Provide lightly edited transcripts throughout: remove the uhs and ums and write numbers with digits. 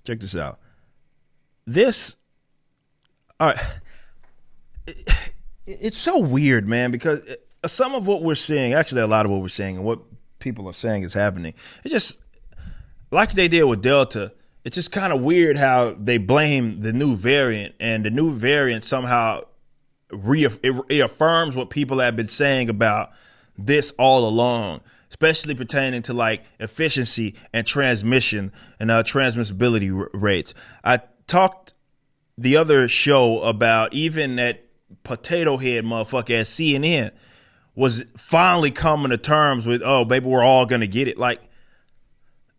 Check this out. This, all right, it's so weird, man, because some of what we're seeing, actually a lot of what we're seeing and what people are saying is happening, it's just like they did with Delta. It's just kind of weird how they blame the new variant, and the new variant somehow it affirms what people have been saying about this all along, especially pertaining to like efficiency and transmission and transmissibility rates. I talked the other show about even that potato head motherfucker at CNN was finally coming to terms with, oh, baby, we're all going to get it. Like,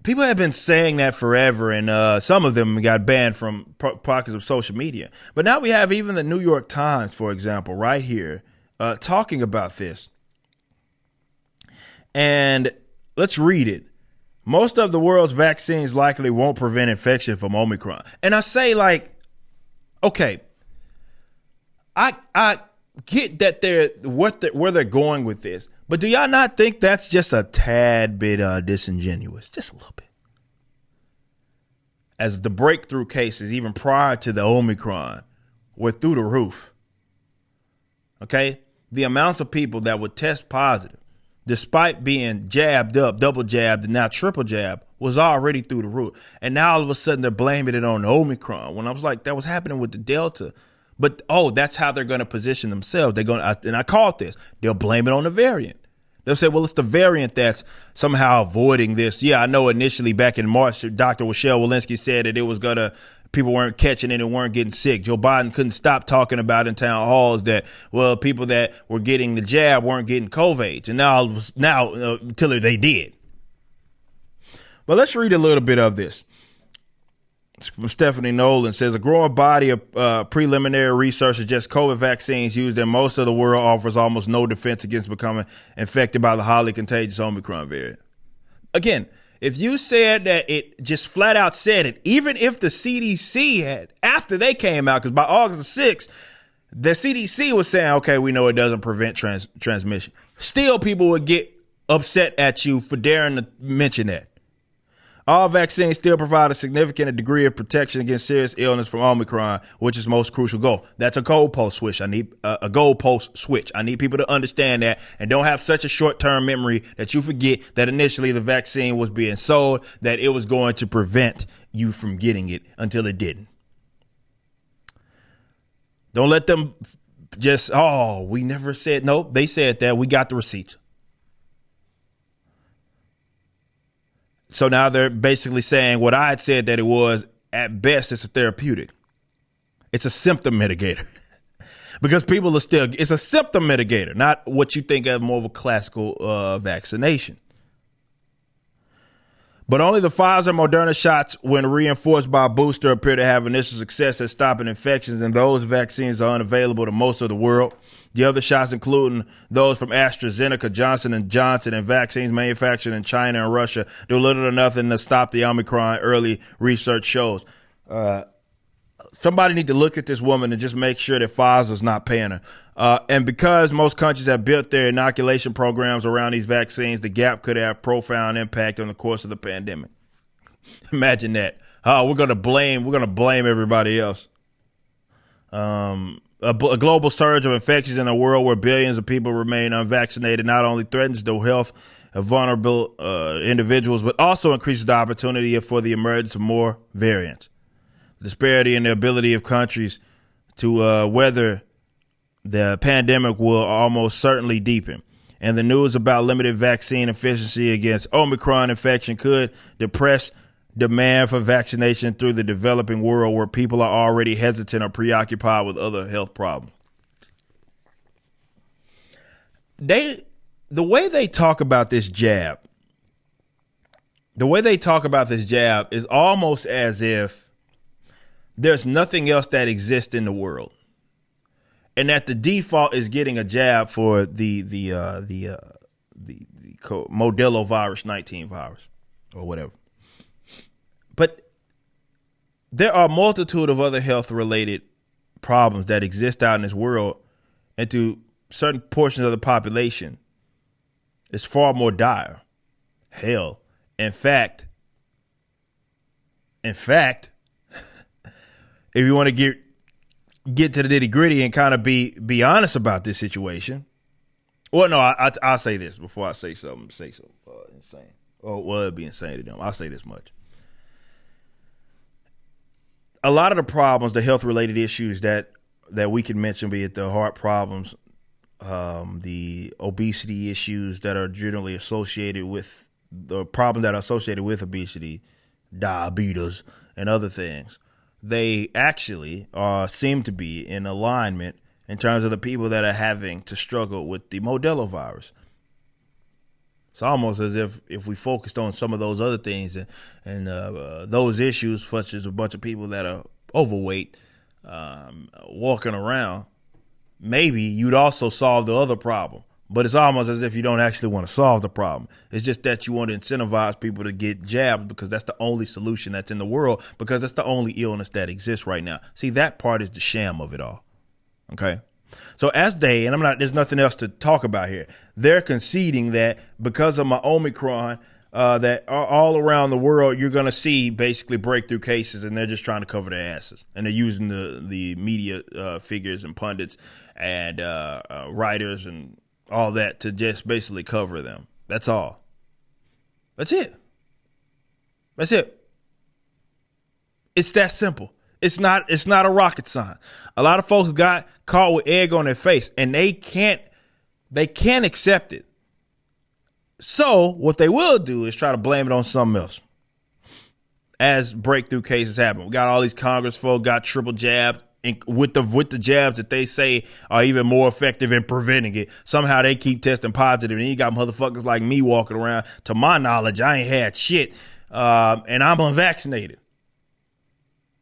people have been saying that forever, and some of them got banned from pockets of social media. But now we have even the New York Times, for example, right here, talking about this. And let's read it. Most of the world's vaccines likely won't prevent infection from Omicron. And I say, like, okay, I get that where they're going with this, but do y'all not think that's just a tad bit disingenuous? Just a little bit. As the breakthrough cases, even prior to the Omicron, were through the roof. Okay? The amounts of people that would test positive, despite being jabbed up, double jabbed, and now triple jabbed, was already through the roof. And now all of a sudden they're blaming it on the Omicron, when I was like, that was happening with the Delta. But, that's how they're going to position themselves. And I called this, they'll blame it on the variant. They'll say, well, it's the variant that's somehow avoiding this. Yeah, I know initially back in March, Dr. Rochelle Walensky said that people weren't catching it and weren't getting sick. Joe Biden couldn't stop talking about in town halls that, well, people that were getting the jab weren't getting COVID. And now until they did. But let's read a little bit of this. From Stephanie Nolan, says a growing body of preliminary research suggests COVID vaccines used in most of the world offers almost no defense against becoming infected by the highly contagious Omicron variant. Again, if you said that, it just flat out said it, even if the CDC had, after they came out, because by August the 6th, the CDC was saying, okay, we know it doesn't prevent transmission. Still, people would get upset at you for daring to mention that. All vaccines still provide a significant degree of protection against serious illness from Omicron, which is most crucial goal. That's a goalpost switch. I need a goalpost switch. I need people to understand that and don't have such a short-term memory that you forget that initially the vaccine was being sold, that it was going to prevent you from getting it until it didn't. Don't let them just, we never said. Nope, they said that. We got the receipts. So now they're basically saying what I had said that it was, at best, it's a therapeutic. It's a symptom mitigator. Because people are it's a symptom mitigator, not what you think of more of a classical vaccination. But only the Pfizer and Moderna shots, when reinforced by a booster, appear to have initial success at stopping infections, and those vaccines are unavailable to most of the world. The other shots, including those from AstraZeneca, Johnson & Johnson, and vaccines manufactured in China and Russia, do little or nothing to stop the Omicron, early research shows. Somebody need to look at this woman and just make sure that Pfizer's not paying her. And because most countries have built their inoculation programs around these vaccines, the gap could have profound impact on the course of the pandemic. Imagine that. We're going to blame everybody else. A global surge of infections in a world where billions of people remain unvaccinated not only threatens the health of vulnerable individuals, but also increases the opportunity for the emergence of more variants. The disparity in the ability of countries to weather the pandemic will almost certainly deepen. And the news about limited vaccine efficiency against Omicron infection could depress demand for vaccination through the developing world, where people are already hesitant or preoccupied with other health problems. The way they talk about this jab is almost as if there's nothing else that exists in the world, and that the default is getting a jab for the Modelo virus, 19 virus, or whatever. But there are a multitude of other health-related problems that exist out in this world, and to certain portions of the population, it's far more dire. Hell, in fact, if you want to get to the nitty gritty and kind of be honest about this situation. Well, no, I'll say this before I say something. Insane. Oh, well, it'd be insane to them. I'll say this much. A lot of the problems, the health-related issues that we can mention, be it the heart problems, the obesity issues that are generally associated with the problem that are associated with obesity, diabetes, and other things, they actually seem to be in alignment in terms of the people that are having to struggle with the Modelo virus. It's almost as if we focused on some of those other things and those issues, such as a bunch of people that are overweight walking around, maybe you'd also solve the other problem. But it's almost as if you don't actually want to solve the problem. It's just that you want to incentivize people to get jabbed because that's the only solution that's in the world, because that's the only illness that exists right now. See, that part is the sham of it all. Okay? So as there's nothing else to talk about here. They're conceding that because of my Omicron, that all around the world, you're going to see basically breakthrough cases, and they're just trying to cover their asses. And they're using the media figures and pundits and writers and all that to just basically cover them. That's all. That's it. That's it. It's that simple. It's not a rocket science. A lot of folks got caught with egg on their face, and they can't accept it. So what they will do is try to blame it on something else. As breakthrough cases happen, we got all these Congress folk got triple jabbed, and with the jabs that they say are even more effective in preventing it. Somehow they keep testing positive, and you got motherfuckers like me walking around. To my knowledge, I ain't had shit, and I'm unvaccinated.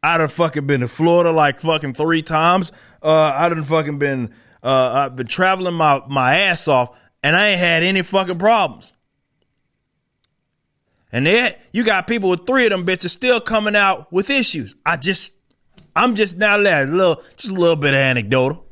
I done fucking been to Florida like fucking 3 times. I done fucking been, I've been traveling my ass off, and I ain't had any fucking problems. And yet you got people with 3 of them bitches still coming out with issues. I'm just now just a little bit of anecdotal,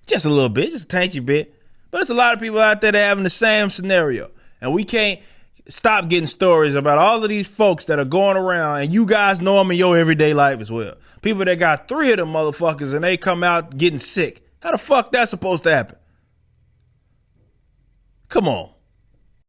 just a little bit, just a tiny bit. But there's a lot of people out there that are having the same scenario, and we can't stop getting stories about all of these folks that are going around, and you guys know them in your everyday life as well. People that got 3 of them motherfuckers and they come out getting sick. How the fuck that's supposed to happen? Come on.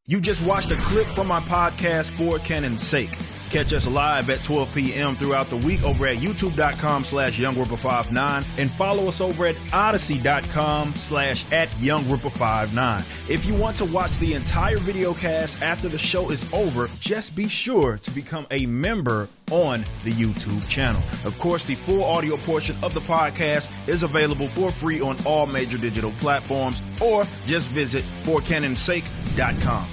You just watched a clip from my podcast, For Canon's Sake. Catch us live at 12 p.m. throughout the week over at youtube.com/YoungRipper59 and follow us over at odyssey.com/@YoungRipper59. If you want to watch the entire video cast after the show is over, just be sure to become a member on the YouTube channel. Of course, the full audio portion of the podcast is available for free on all major digital platforms, or just visit forcanonsake.com.